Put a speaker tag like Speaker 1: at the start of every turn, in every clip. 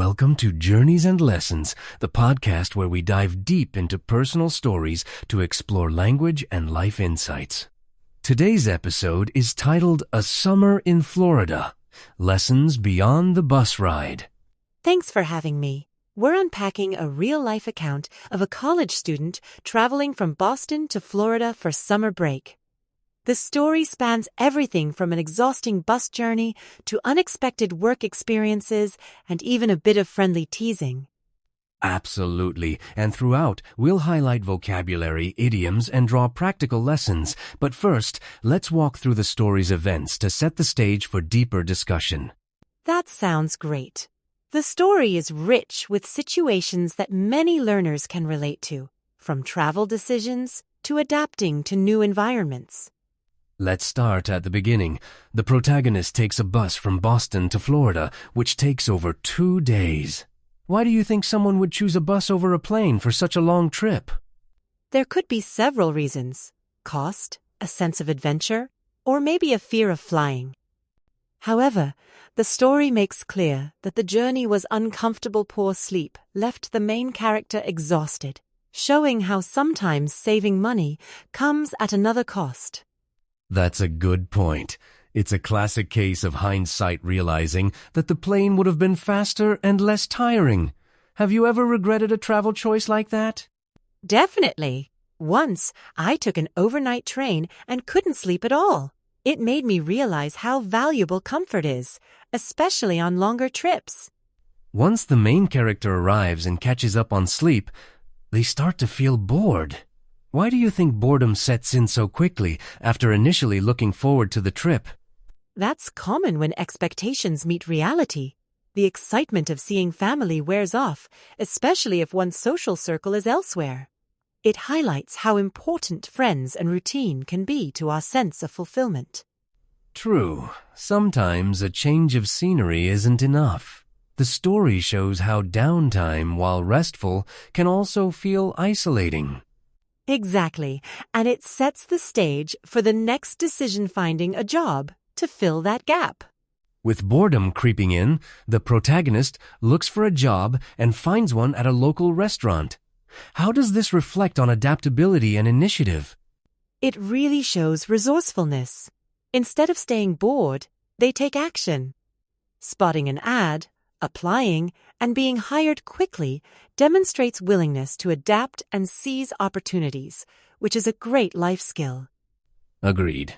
Speaker 1: Welcome to Journeys and Lessons, the podcast where we dive deep into personal stories to explore language and life insights. Today's episode is titled A Summer in Florida, Lessons Beyond the Bus Ride.
Speaker 2: Thanks for having me. We're unpacking a real-life account of a college student traveling from Boston to Florida for summer break. The story spans everything from an exhausting bus journey to unexpected work experiences and even a bit of friendly teasing.
Speaker 1: Absolutely, and throughout, we'll highlight vocabulary, idioms, and draw practical lessons. But first, let's walk through the story's events to set the stage for deeper discussion.
Speaker 2: That sounds great. The story is rich with situations that many learners can relate to, from travel decisions to adapting to new environments.
Speaker 1: Let's start at the beginning. The protagonist takes a bus from Boston to Florida, which takes over 2 days. Why do you think someone would choose a bus over a plane for such a long trip?
Speaker 2: There could be several reasons: cost, a sense of adventure, or maybe a fear of flying. However, the story makes clear that the journey was uncomfortable. Poor sleep left the main character exhausted, showing how sometimes saving money comes at another cost.
Speaker 1: That's a good point. It's a classic case of hindsight realizing that the plane would have been faster and less tiring. Have you ever regretted a travel choice like that?
Speaker 2: Definitely. Once, I took an overnight train and couldn't sleep at all. It made me realize how valuable comfort is, especially on longer trips.
Speaker 1: Once the main character arrives and catches up on sleep, they start to feel bored. Why do you think boredom sets in so quickly after initially looking forward to the trip?
Speaker 2: That's common when expectations meet reality. The excitement of seeing family wears off, especially if one's social circle is elsewhere. It highlights how important friends and routine can be to our sense of fulfillment.
Speaker 1: True. Sometimes a change of scenery isn't enough. The story shows how downtime, while restful, can also feel isolating.
Speaker 2: Exactly, and it sets the stage for the next decision: finding a job to fill that gap.
Speaker 1: With boredom creeping in, the protagonist looks for a job and finds one at a local restaurant. How does this reflect on adaptability and initiative?
Speaker 2: It really shows resourcefulness. Instead of staying bored, they take action. Spotting an ad, applying, and being hired quickly demonstrates willingness to adapt and seize opportunities, which is a great life skill.
Speaker 1: Agreed.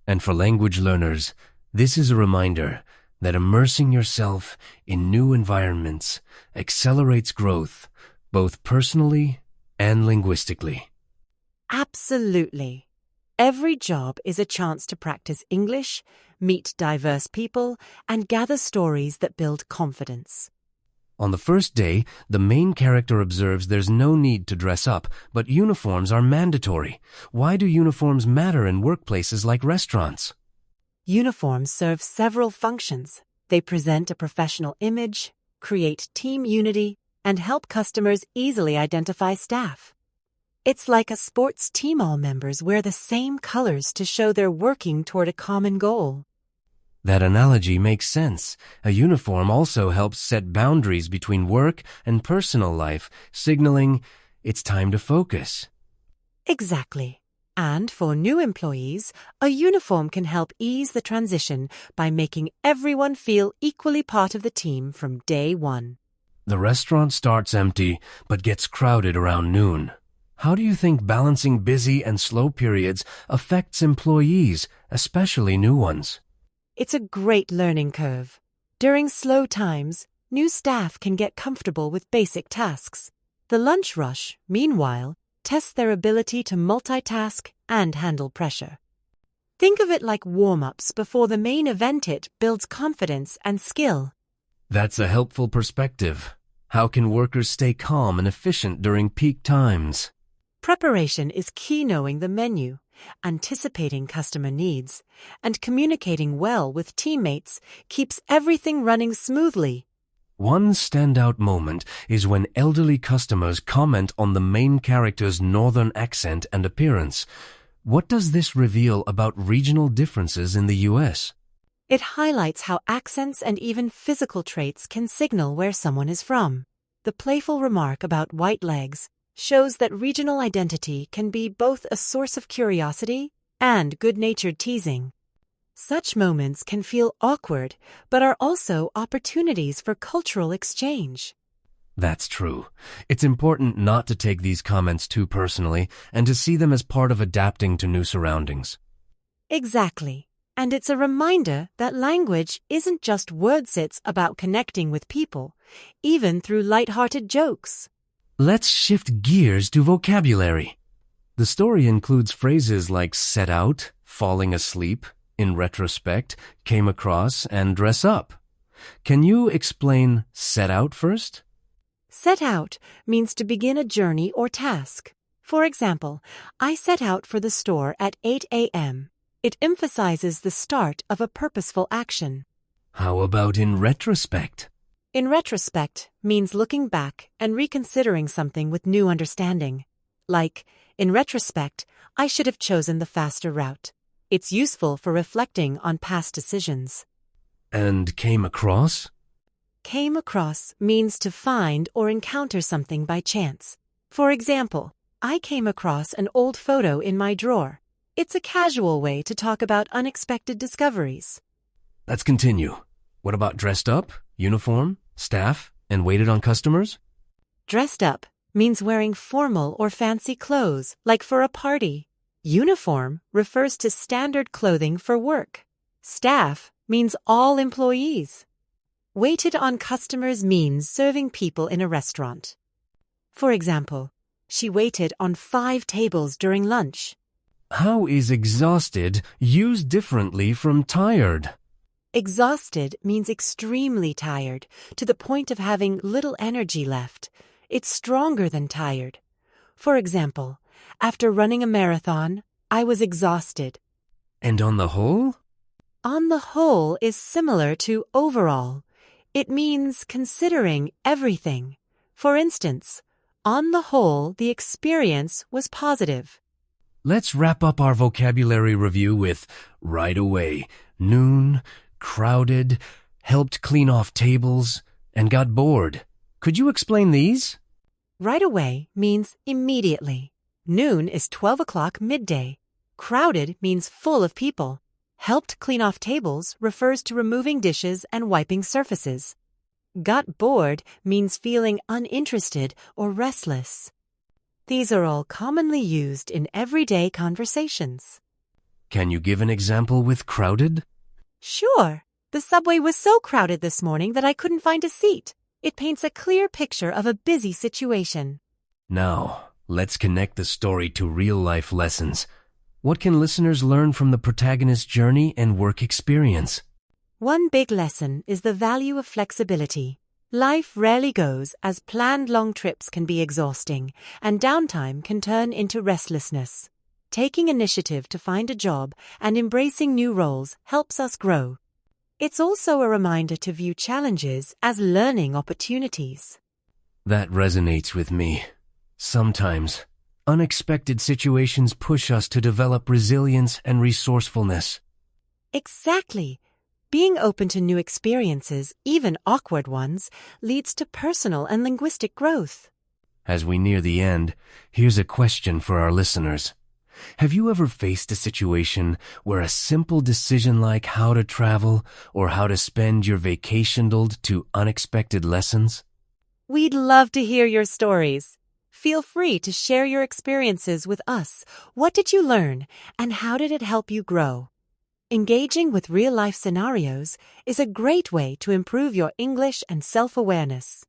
Speaker 1: And for language learners, this is a reminder that immersing yourself in new environments accelerates growth, both personally and linguistically.
Speaker 2: Absolutely. Every job is a chance to practice English, meet diverse people, and gather stories that build confidence.
Speaker 1: On the first day, the main character observes there's no need to dress up, but uniforms are mandatory. Why do uniforms matter in workplaces like restaurants?
Speaker 2: Uniforms serve several functions. They present a professional image, create team unity, and help customers easily identify staff. It's like a sports team. All members wear the same colors to show they're working toward a common goal.
Speaker 1: That analogy makes sense. A uniform also helps set boundaries between work and personal life, signaling it's time to focus.
Speaker 2: Exactly. And for new employees, a uniform can help ease the transition by making everyone feel equally part of the team from day one.
Speaker 1: The restaurant starts empty, but gets crowded around noon. How do you think balancing busy and slow periods affects employees, especially new ones?
Speaker 2: It's a great learning curve. During slow times, new staff can get comfortable with basic tasks. The lunch rush, meanwhile, tests their ability to multitask and handle pressure. Think of it like warm-ups before the main event. It builds confidence and skill.
Speaker 1: That's a helpful perspective. How can workers stay calm and efficient during peak times?
Speaker 2: Preparation is key. Knowing the menu, anticipating customer needs, and communicating well with teammates keeps everything running smoothly.
Speaker 1: One standout moment is when elderly customers comment on the main character's northern accent and appearance. What does this reveal about regional differences in the U.S.?
Speaker 2: It highlights how accents and even physical traits can signal where someone is from. The playful remark about white legs shows that regional identity can be both a source of curiosity and good-natured teasing. Such moments can feel awkward, but are also opportunities for cultural exchange.
Speaker 1: That's true. It's important not to take these comments too personally and to see them as part of adapting to new surroundings.
Speaker 2: Exactly. And it's a reminder that language isn't just wordsits about connecting with people, even through light-hearted jokes.
Speaker 1: Let's shift gears to vocabulary. The story includes phrases like set out, falling asleep, in retrospect, came across, and dress up. Can you explain set out first?
Speaker 2: Set out means to begin a journey or task. For example, I set out for the store at 8 a.m. It emphasizes the start of a purposeful action.
Speaker 1: How about in retrospect?
Speaker 2: In retrospect means looking back and reconsidering something with new understanding. Like, in retrospect, I should have chosen the faster route. It's useful for reflecting on past decisions.
Speaker 1: And came across?
Speaker 2: Came across means to find or encounter something by chance. For example, I came across an old photo in my drawer. It's a casual way to talk about unexpected discoveries.
Speaker 1: Let's continue. What about dressed up, uniform, staff, and waited on customers?
Speaker 2: Dressed up means wearing formal or fancy clothes, like for a party. Uniform refers to standard clothing for work. Staff means all employees. Waited on customers means serving people in a restaurant. For example, she waited on 5 tables during lunch.
Speaker 1: How is exhausted used differently from tired?
Speaker 2: Exhausted means extremely tired, to the point of having little energy left. It's stronger than tired. For example, after running a marathon, I was exhausted.
Speaker 1: And on the whole?
Speaker 2: On the whole is similar to overall. It means considering everything. For instance, on the whole, the experience was positive.
Speaker 1: Let's wrap up our vocabulary review with right away, noon, crowded, helped clean off tables, and got bored. Could you explain these?
Speaker 2: Right away means immediately. Noon is 12 o'clock midday. Crowded means full of people. Helped clean off tables refers to removing dishes and wiping surfaces. Got bored means feeling uninterested or restless. These are all commonly used in everyday conversations.
Speaker 1: Can you give an example with crowded?
Speaker 2: Sure. The subway was so crowded this morning that I couldn't find a seat. It paints a clear picture of a busy situation.
Speaker 1: Now, let's connect the story to real-life lessons. What can listeners learn from the protagonist's journey and work experience?
Speaker 2: One big lesson is the value of flexibility. Life rarely goes as planned. Long trips can be exhausting, and downtime can turn into restlessness. Taking initiative to find a job and embracing new roles helps us grow. It's also a reminder to view challenges as learning opportunities.
Speaker 1: That resonates with me. Sometimes, unexpected situations push us to develop resilience and resourcefulness.
Speaker 2: Exactly. Being open to new experiences, even awkward ones, leads to personal and linguistic growth.
Speaker 1: As we near the end, here's a question for our listeners. Have you ever faced a situation where a simple decision like how to travel or how to spend your vacation led to unexpected lessons?
Speaker 2: We'd love to hear your stories. Feel free to share your experiences with us. What did you learn, and how did it help you grow? Engaging with real-life scenarios is a great way to improve your English and self-awareness.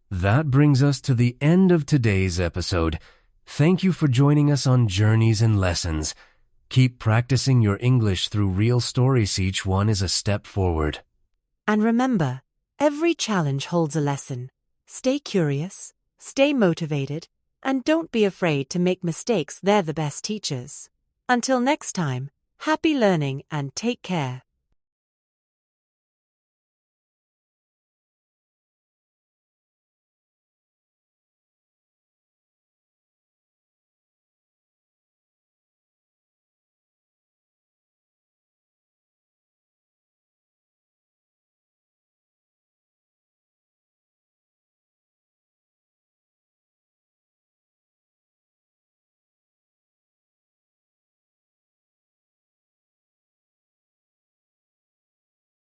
Speaker 1: That brings us to the end of today's episode. Thank you for joining us on Journeys and Lessons. Keep practicing your English through real stories. Each one is a step forward.
Speaker 2: And remember, every challenge holds a lesson. Stay curious, stay motivated, and don't be afraid to make mistakes. They're the best teachers. Until next time, happy learning and take care.